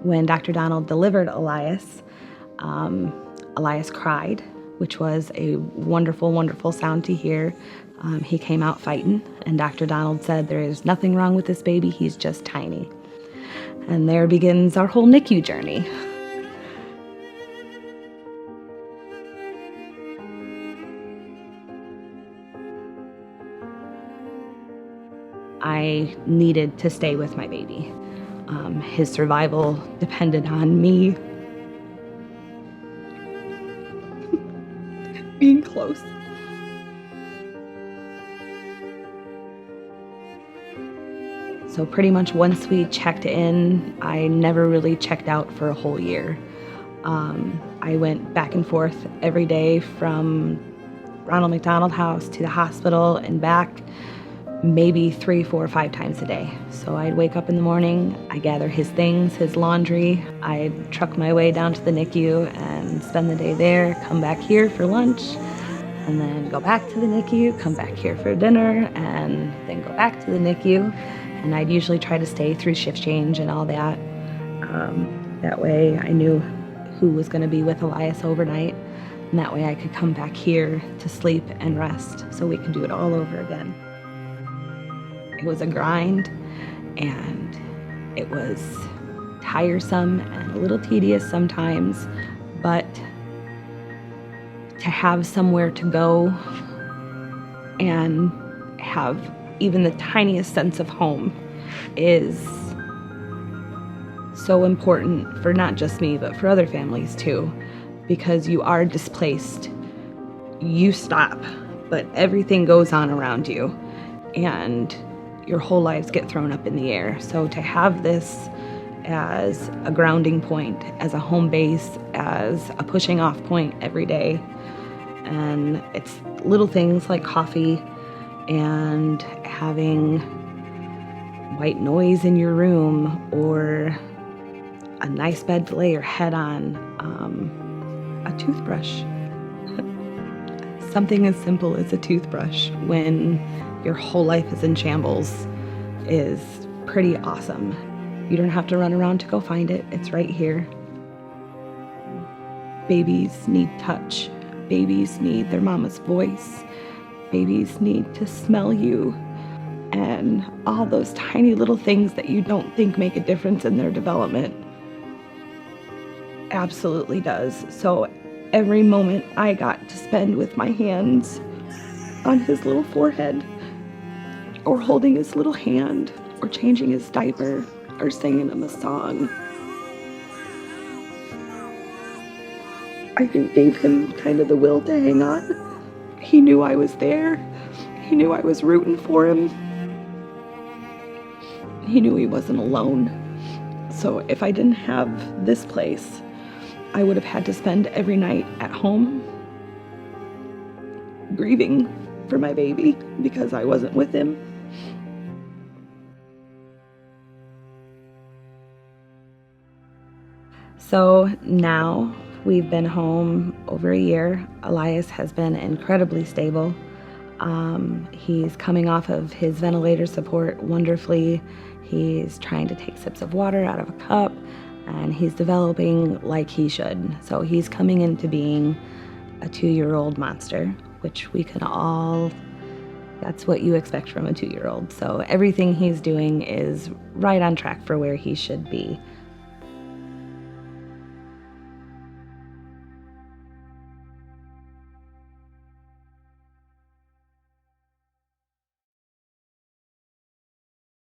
When Dr. Donald delivered Elias, Elias cried, which was a wonderful, wonderful sound to hear. He came out fighting, and Dr. Donald said, "There is nothing wrong with this baby, he's just tiny." And there begins our whole NICU journey. I needed to stay with my baby. His survival depended on me being close. So pretty much once we checked in, I never really checked out for a whole year. I went back and forth every day from Ronald McDonald House to the hospital and back, maybe 3, 4, 5 times a day. So I'd wake up in the morning, I'd gather his things, his laundry, I'd truck my way down to the NICU and spend the day there, come back here for lunch, and then go back to the NICU, come back here for dinner, and then go back to the NICU. And I'd usually try to stay through shift change and all that. That way I knew who was going to be with Elias overnight, and that way I could come back here to sleep and rest so we could do it all over again. It was a grind, and it was tiresome and a little tedious sometimes, but to have somewhere to go and have even the tiniest sense of home is so important for not just me, but for other families too, because you are displaced. You stop, but everything goes on around you, and your whole lives get thrown up in the air. So to have this as a grounding point, as a home base, as a pushing off point every day, and it's little things like coffee and having white noise in your room, or a nice bed to lay your head on, a toothbrush. Something as simple as a toothbrush when your whole life is in shambles is pretty awesome. You don't have to run around to go find it. It's right here. Babies need touch. Babies need their mama's voice. Babies need to smell you. And all those tiny little things that you don't think make a difference in their development absolutely does. So every moment I got to spend with my hands on his little forehead, or holding his little hand, or changing his diaper, or singing him a song, I think gave him kind of the will to hang on. He knew I was there. He knew I was rooting for him. He knew he wasn't alone. So if I didn't have this place, I would have had to spend every night at home grieving for my baby because I wasn't with him. So now we've been home over a year. Elias has been incredibly stable. He's coming off of his ventilator support wonderfully. He's trying to take sips of water out of a cup, and he's developing like he should. So he's coming into being a 2-year-old monster, which we can all, that's what you expect from a 2-year-old. So everything he's doing is right on track for where he should be.